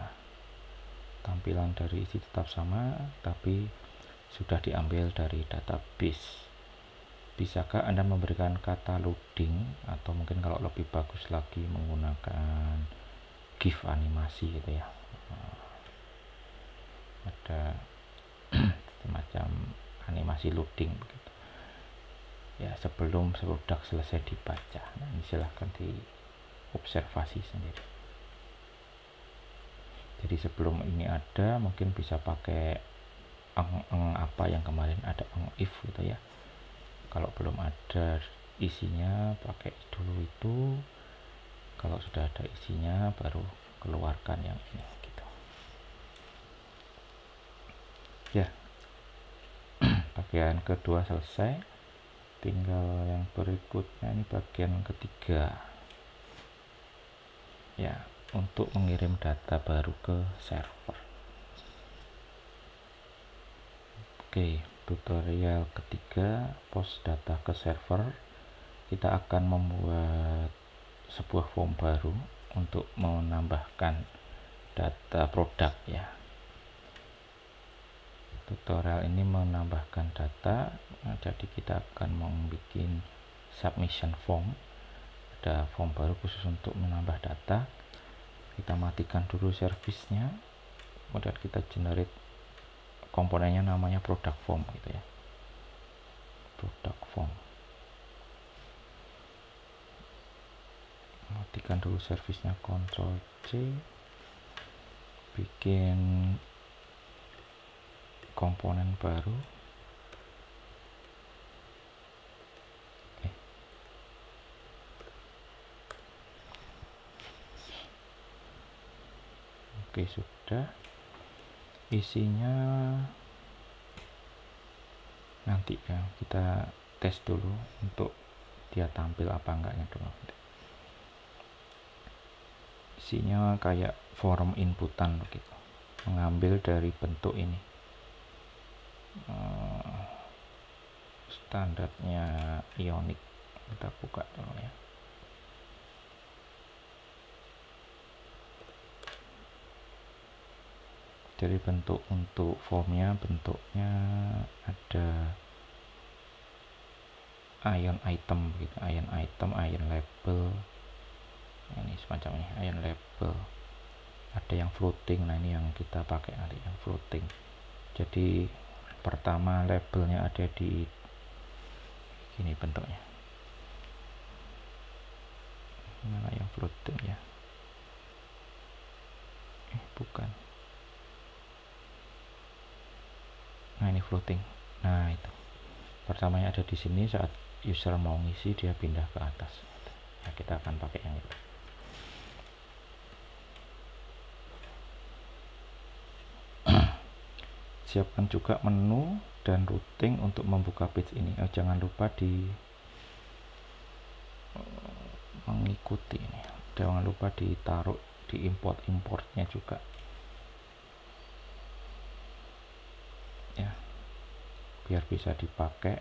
Tampilan dari isi tetap sama, tapi sudah diambil dari database. Bisakah Anda memberikan kata loading, atau mungkin kalau lebih bagus lagi menggunakan GIF animasi gitu ya. Ada semacam animasi loading begitu ya, sebelum produk selesai dibaca. Nah, ini silahkan diobservasi sendiri. Jadi sebelum ini ada, mungkin bisa pakai apa yang kemarin ada if gitu ya. Kalau belum ada isinya, pakai dulu itu. Kalau sudah ada isinya, baru keluarkan yang ini gitu. Ya, bagian kedua selesai. Tinggal yang berikutnya, ini bagian ketiga ya, untuk mengirim data baru ke server. Oke, tutorial ketiga, post data ke server. Kita akan membuat sebuah form baru untuk menambahkan data produk ya. Tutorial ini menambahkan data. Nah, jadi kita akan membuat submission form. Ada form baru khusus untuk menambah data. Kita matikan dulu servisnya, kemudian kita generate komponennya, namanya product form gitu ya. Product form. Matikan dulu servisnya, Ctrl C, bikin komponen baru. Oke, sudah. Isinya nanti ya kita tes dulu untuk dia tampil apa enggaknya dulu. Isinya kayak form inputan begitu, mengambil dari bentuk ini. Standarnya Ionic, kita buka dulu ya. Jadi bentuk untuk formnya, bentuknya ada ion item gitu, ion item, ion label. Nah, ini semacam ini, ion label. Ada yang floating, nah ini yang kita pakai nanti, yang floating. Jadi pertama labelnya ada di gini bentuknya. Mana yang floating ya? Bukan. Nah ini floating. Nah itu pertamanya ada di sini, saat user mau ngisi dia pindah ke atas. Ya, kita akan pakai yang itu. Siapkan juga menu dan routing untuk membuka page ini. Jangan lupa mengikuti ini. Jangan lupa ditaruh di importnya juga. Ya, biar bisa dipakai,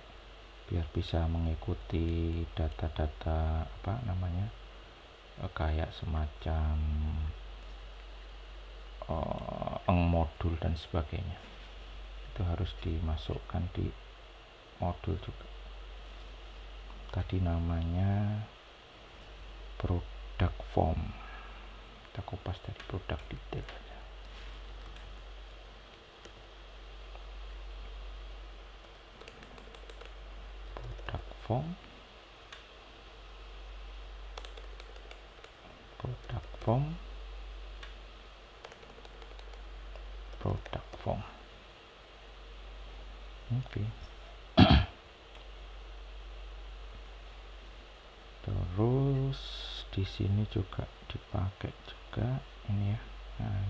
biar bisa mengikuti data-data apa namanya, kayak semacam modul dan sebagainya. Itu harus dimasukkan di modul juga. Tadi namanya product form, kita kopas dari product detail saja. Product form, product form, product form. Oke. Terus di sini juga dipakai juga ini ya. Nah,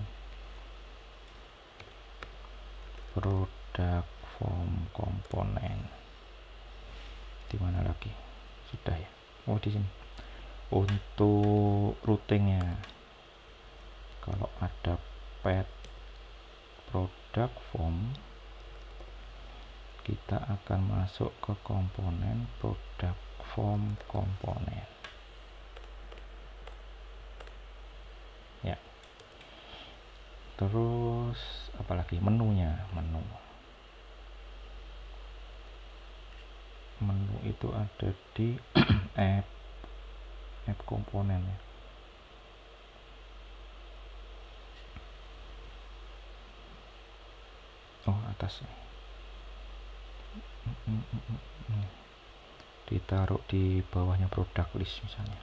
product form komponen. Di mana lagi? Sudah ya. Oh, di sini. Untuk routingnya, kalau ada pet product form, kita akan masuk ke komponen product form komponen. Ya. Terus apalagi menunya, menu itu ada di app komponen ya. Oh, atas nih. Ditaruh di bawahnya product list misalnya.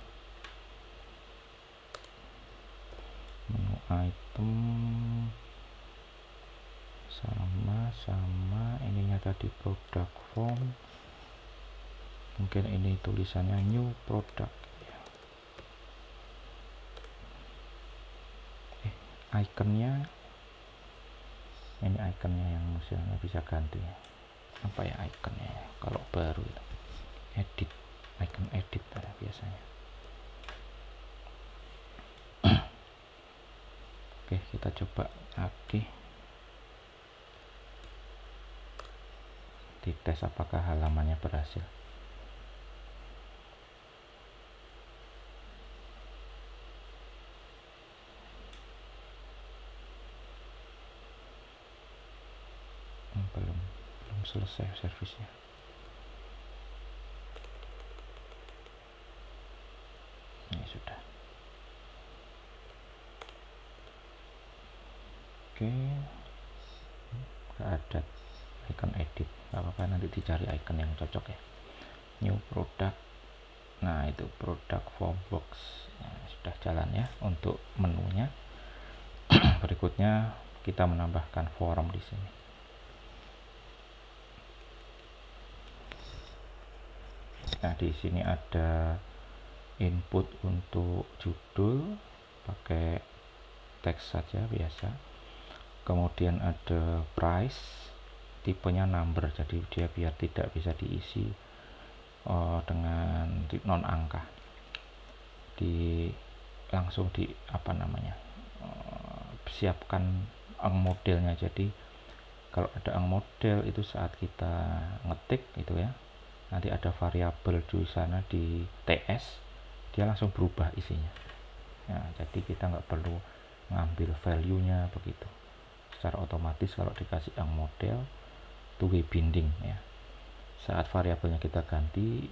Menu item sama ininya tadi product form. Mungkin ini tulisannya new product ya. Iconnya ini, iconnya yang misalnya bisa ganti ya. Apa ya iconnya ya? Kalau baru itu edit, icon edit ya, biasanya. Oke, kita coba lagi dites apakah halamannya berhasil. Belum selesai servisnya. Ini sudah. Oke, ada icon edit, apa-apa nanti dicari icon yang cocok ya. New product, nah itu product form box. Nah, sudah jalan ya untuk menunya. Berikutnya kita menambahkan form di sini. Nah, di sini ada input untuk judul pakai teks saja biasa. Kemudian ada price, tipenya number, jadi dia biar tidak bisa diisi dengan non angka. Langsung di apa namanya? Siapkan modelnya. Jadi kalau ada model itu saat kita ngetik gitu ya, nanti ada variabel di sana di TS, dia langsung berubah isinya. Nah, jadi kita nggak perlu ngambil value-nya begitu. Secara otomatis kalau dikasih model two-way binding ya. Saat variabelnya kita ganti,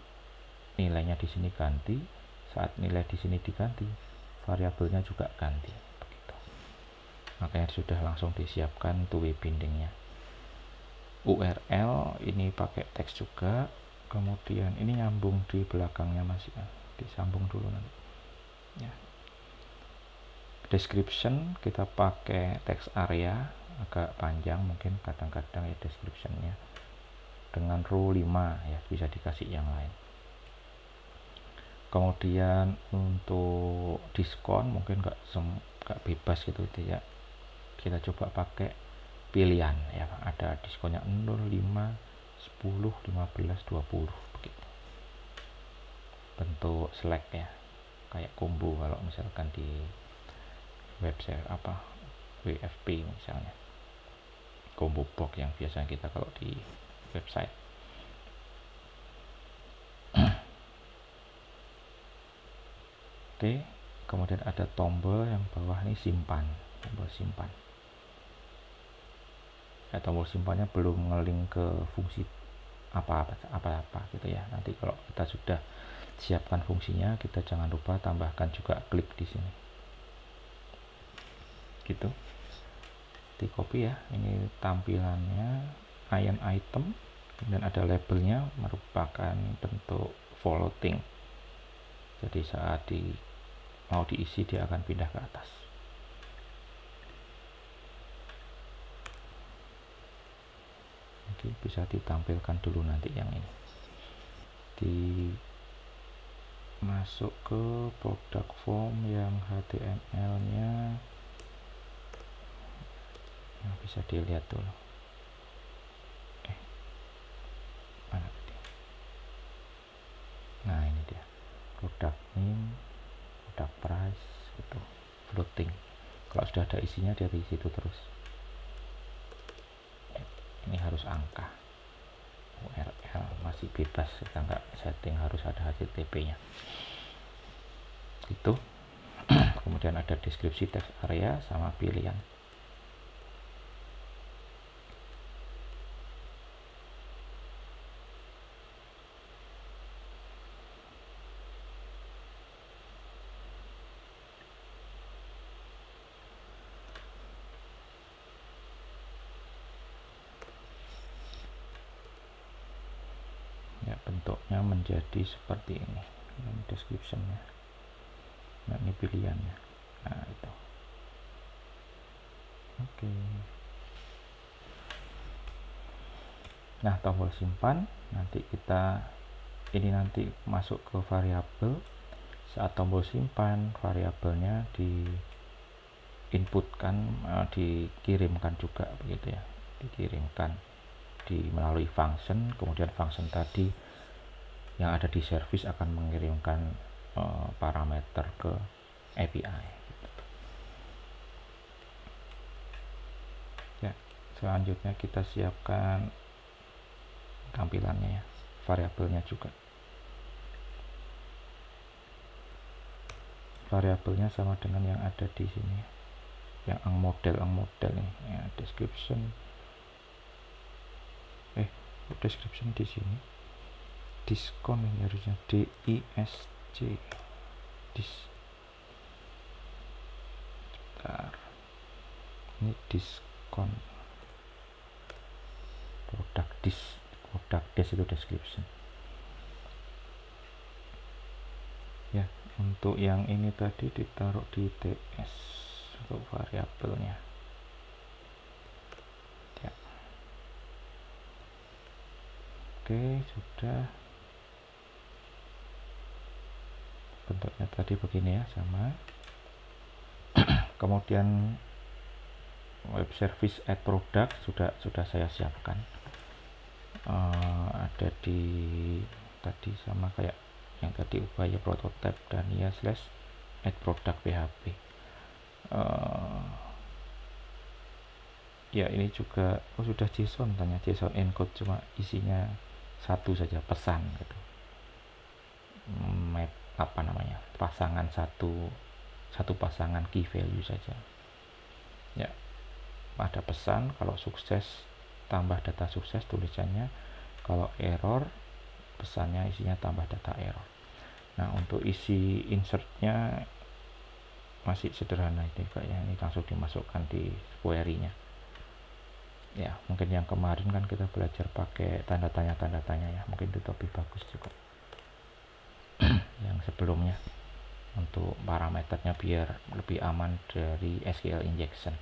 nilainya di sini ganti. Saat nilai di sini diganti, variabelnya juga ganti. Begitu. Makanya sudah langsung disiapkan two-way bindingnya. URL ini pakai teks juga, kemudian ini nyambung di belakangnya masih disambung dulu nanti ya. Description kita pakai teks area agak panjang, mungkin kadang-kadang ya descriptionnya dengan row 5 ya, bisa dikasih yang lain. Kemudian untuk diskon mungkin nggak bebas gitu ya, kita coba pakai pilihan ya, ada diskonnya 0, 5, 10, 15, 20 begitu. Bentuk select ya, kayak combo kalau misalkan di website apa WFP misalnya, combo box yang biasanya kita kalau di website. Oke, kemudian ada tombol yang bawah ini simpan, tombol simpan. Tombol simpannya belum ngelink ke fungsi apa-apa gitu ya. Nanti kalau kita sudah siapkan fungsinya, kita jangan lupa tambahkan juga klik di sini. Gitu. Di copy ya. Ini tampilannya item, kemudian ada labelnya merupakan bentuk floating. Jadi saat mau diisi dia akan pindah ke atas. Bisa ditampilkan dulu nanti yang ini, masuk ke product form yang HTML nya bisa dilihat dulu. Mana tadi? Nah, ini dia product name, product price itu floating. Kalau sudah ada isinya dari situ terus. Ini harus angka. URL masih bebas, kita nggak setting harus ada HTTP nya itu. Kemudian ada deskripsi teks area sama pilihan. Ya, bentuknya menjadi seperti ini description-nya. Nah, ini pilihannya. Nah, itu. Oke. Nah, tombol simpan nanti nanti masuk ke variabel. Saat tombol simpan, variabelnya diinputkan, dikirimkan juga begitu ya. Dikirimkan melalui function, kemudian function tadi yang ada di service akan mengirimkan parameter ke API. Ya, selanjutnya kita siapkan tampilannya ya, variabelnya juga. Variabelnya sama dengan yang ada di sini, yang model ini ya, description di sini. Diskon ini harusnya DISC. Ini diskon. Produk itu description. Ya, untuk yang ini tadi ditaruh di TS untuk variabelnya. Ya. Oke, sudah. bentuknya tadi begini ya, sama. Kemudian web service add product sudah saya siapkan, ada di tadi sama kayak yang tadi, upaya prototype dan ya slash add product PHP. Ya ini juga sudah JSON, tanya JSON encode, cuma isinya satu saja, pesan gitu, map apa namanya, pasangan satu pasangan key value saja ya. Ada pesan, kalau sukses tambah data sukses tulisannya, kalau error pesannya isinya tambah data error. Nah untuk isi insertnya masih sederhana ini kayak ini, langsung dimasukkan di query nya ya. Mungkin yang kemarin kan kita belajar pakai tanda tanya ya, mungkin itu lebih bagus juga yang sebelumnya untuk parameternya biar lebih aman dari SQL injection.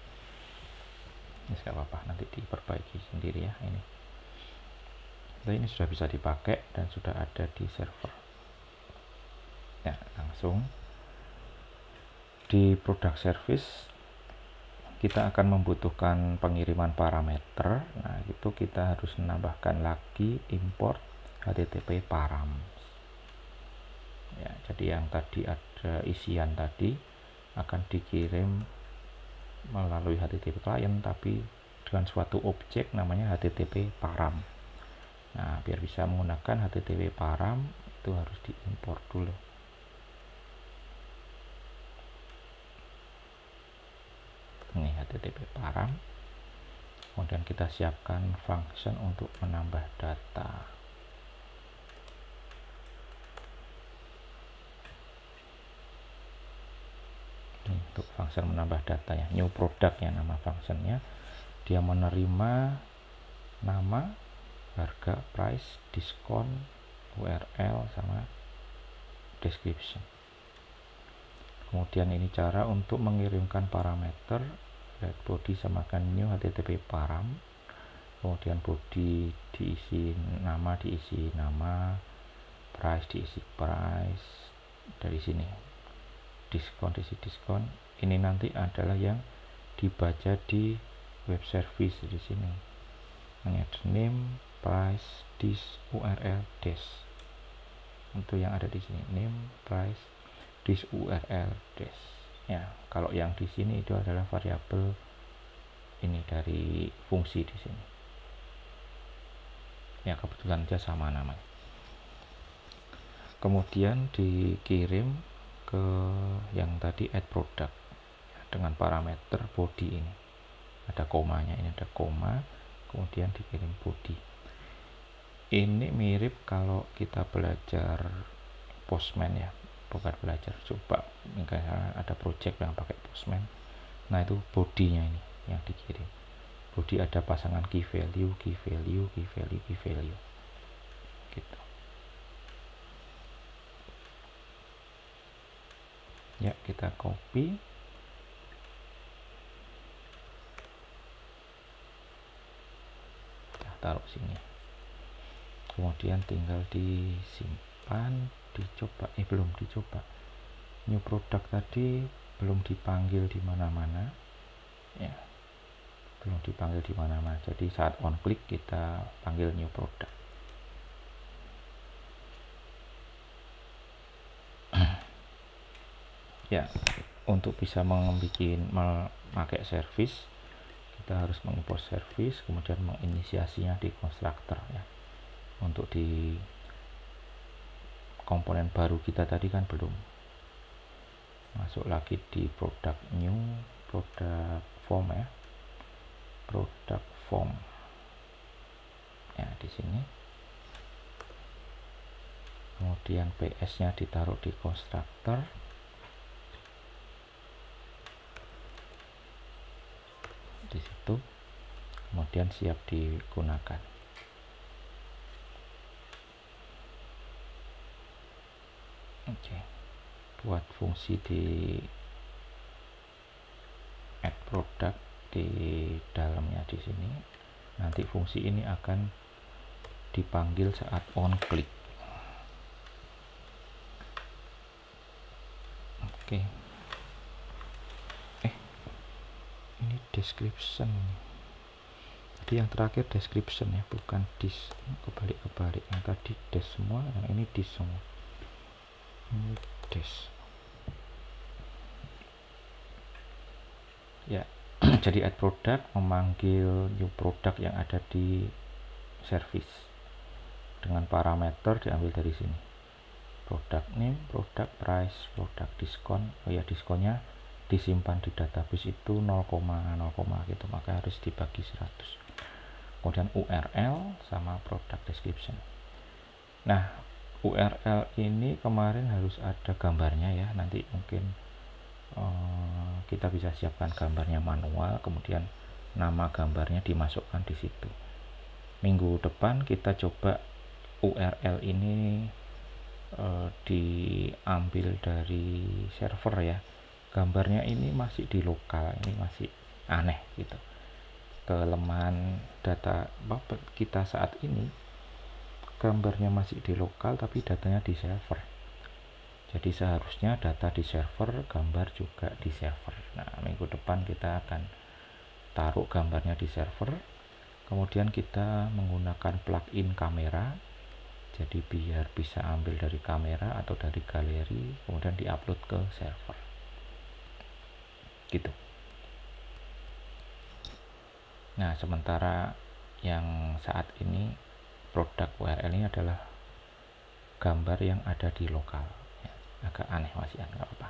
Ini nggak apa-apa, nanti diperbaiki sendiri ya ini. Nah, ini sudah bisa dipakai dan sudah ada di server ya. Langsung di product service kita akan membutuhkan pengiriman parameter. Nah itu kita harus menambahkan lagi import http params ya. Jadi yang tadi ada isian tadi akan dikirim melalui HTTP client, tapi dengan suatu objek namanya HTTP param. Nah biar bisa menggunakan HTTP param itu harus diimport dulu. Ini HTTP param, kemudian kita siapkan function untuk menambah data. Ini untuk function menambah data ya, new product ya nama functionnya. Dia menerima nama, harga, price, diskon, URL sama description. Kemudian ini cara untuk mengirimkan parameter, get body samakan new http param, kemudian body diisi nama, price diisi price, dari sini diskon diisi diskon. Ini nanti adalah yang dibaca di web service di sini. Ini ada name, price, dis, URL, des. Untuk yang ada di sini name, price, dis, URL, des ya. Kalau yang di sini itu adalah variabel ini dari fungsi di sini ya, kebetulan dia sama namanya. Kemudian dikirim ke yang tadi add product ya, dengan parameter body ini ada komanya, ini ada koma, kemudian dikirim body. Ini mirip kalau kita belajar Postman ya, bukan belajar, coba misalnya ada project yang pakai Postman. Nah itu bodinya ini yang dikirim. Body ada pasangan key value gitu ya. Kita copy, kita taruh sini, kemudian tinggal disimpan, dicoba. Belum dicoba, new product tadi belum dipanggil di mana-mana ya, belum dipanggil di mana-mana. Jadi saat on click kita panggil new product ya. Untuk bisa memakai service kita harus mengimport service, kemudian menginisiasinya di constructor ya. Untuk di komponen baru kita tadi kan belum, masuk lagi di product new, product form ya, product form ya di sini. Kemudian PS nya ditaruh di constructor, di situ, kemudian siap digunakan. Oke, buat fungsi di add product di dalamnya di sini. Nanti fungsi ini akan dipanggil saat on click. Oke. Ini description. Jadi yang terakhir description ya, bukan dis. Kebalik-kebalik. Yang tadi des semua, yang ini dis semua. Ini des. Ya. Jadi add product memanggil new product yang ada di service dengan parameter diambil dari sini. Product name, product price, product diskon. Oh ya, diskonnya disimpan di database itu 0,0 gitu, maka harus dibagi 100. Kemudian URL sama product description. Nah, URL ini kemarin harus ada gambarnya ya, nanti mungkin kita bisa siapkan gambarnya manual, kemudian nama gambarnya dimasukkan di situ. Minggu depan kita coba URL ini diambil dari server ya. Gambarnya ini masih di lokal, ini masih aneh gitu. Kelemahan data kita saat ini, gambarnya masih di lokal tapi datanya di server. Jadi seharusnya data di server, gambar juga di server. Nah, minggu depan kita akan taruh gambarnya di server, kemudian kita menggunakan plugin kamera. Jadi biar bisa ambil dari kamera atau dari galeri, kemudian diupload ke server. Gitu. Nah, sementara yang saat ini produk URL ini adalah gambar yang ada di lokal. Ya, agak aneh masih, nggak apa-apa.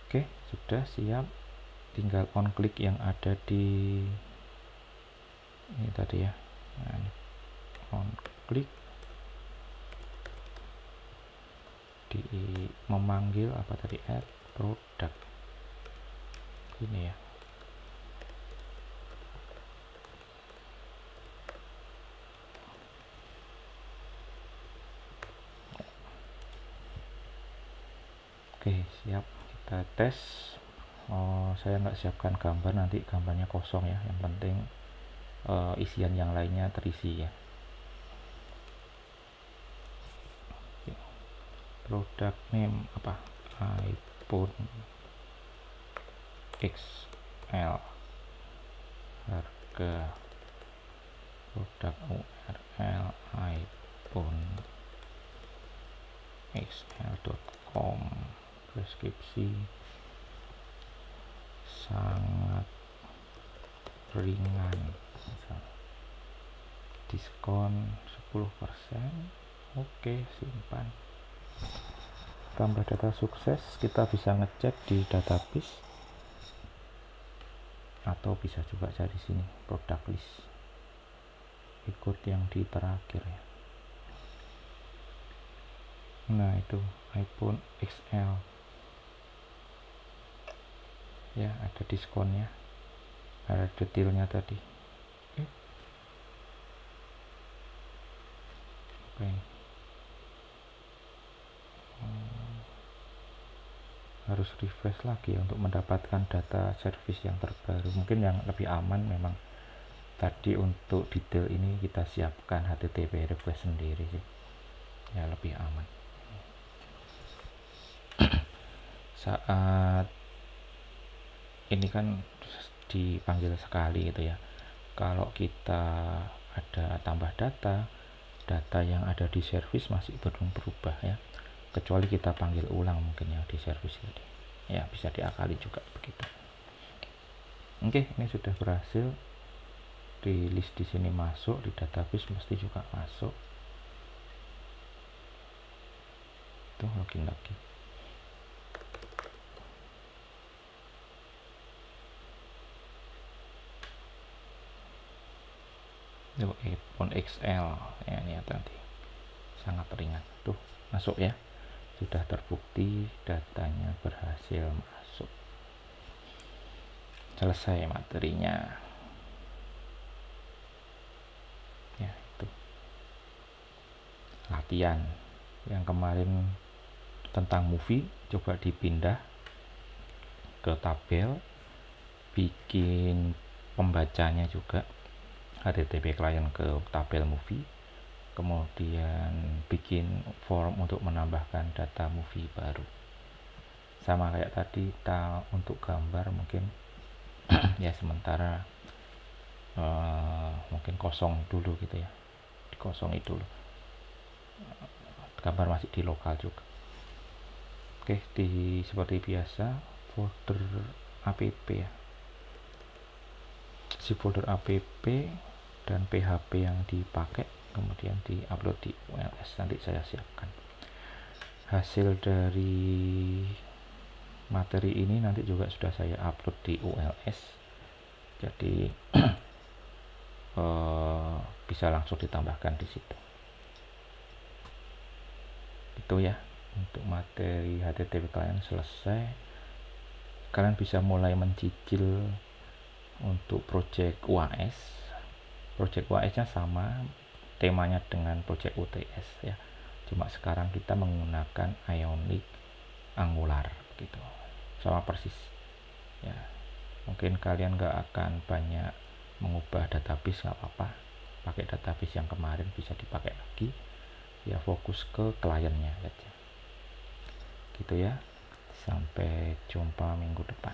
Oke, sudah siap. Tinggal on klik yang ada di ini tadi ya. Nah, ini on klik di memanggil apa tadi, add product ini ya. Oke, siap, kita tes. Saya nggak siapkan gambar, nanti gambarnya kosong ya, yang penting isian yang lainnya terisi ya. Product name apa, iPhone XL, harga, produk URL iPhone XL.com, deskripsi sangat ringan, diskon 10%. Oke, simpan. Tambah data sukses, kita bisa ngecek di database atau bisa juga cari sini product list, ikut yang di terakhir ya. Nah, itu iPhone XL ya, ada diskonnya, ada detailnya tadi. Oke. Harus refresh lagi untuk mendapatkan data service yang terbaru. Mungkin yang lebih aman memang tadi untuk detail ini kita siapkan HTTP request sendiri sih ya, lebih aman. Saat ini kan dipanggil sekali gitu ya, kalau kita ada tambah data yang ada di service masih belum berubah ya, kecuali kita panggil ulang mungkin yang di service tadi ya, bisa diakali juga begitu. Oke, ini sudah berhasil di list di sini masuk, di database mesti juga masuk. Tuh, login lagi. iPhone XL ya, ini ya tadi sangat ringan tuh, masuk ya, sudah terbukti datanya berhasil masuk. Selesai materinya ya. Itu latihan yang kemarin tentang movie, coba dipindah ke tabel, bikin pembacanya juga HTTP client ke tabel movie, kemudian bikin form untuk menambahkan data movie baru. Sama kayak tadi, untuk gambar mungkin ya sementara mungkin kosong dulu gitu ya, dikosongi dulu, gambar masih di lokal juga. Oke, seperti biasa folder app ya, si folder app dan PHP yang dipakai kemudian diupload di ULS. Nanti saya siapkan hasil dari materi ini, nanti juga sudah saya upload di ULS, jadi bisa langsung ditambahkan di situ. Itu ya, untuk materi HTTP kalian selesai. Kalian bisa mulai mencicil untuk project UAS. Project UAS nya sama temanya dengan project UTS ya, cuma sekarang kita menggunakan Ionic Angular gitu, sama persis ya. Mungkin kalian nggak akan banyak mengubah database, nggak apa-apa, pakai database yang kemarin bisa dipakai lagi ya, fokus ke kliennya aja gitu ya. Sampai jumpa minggu depan.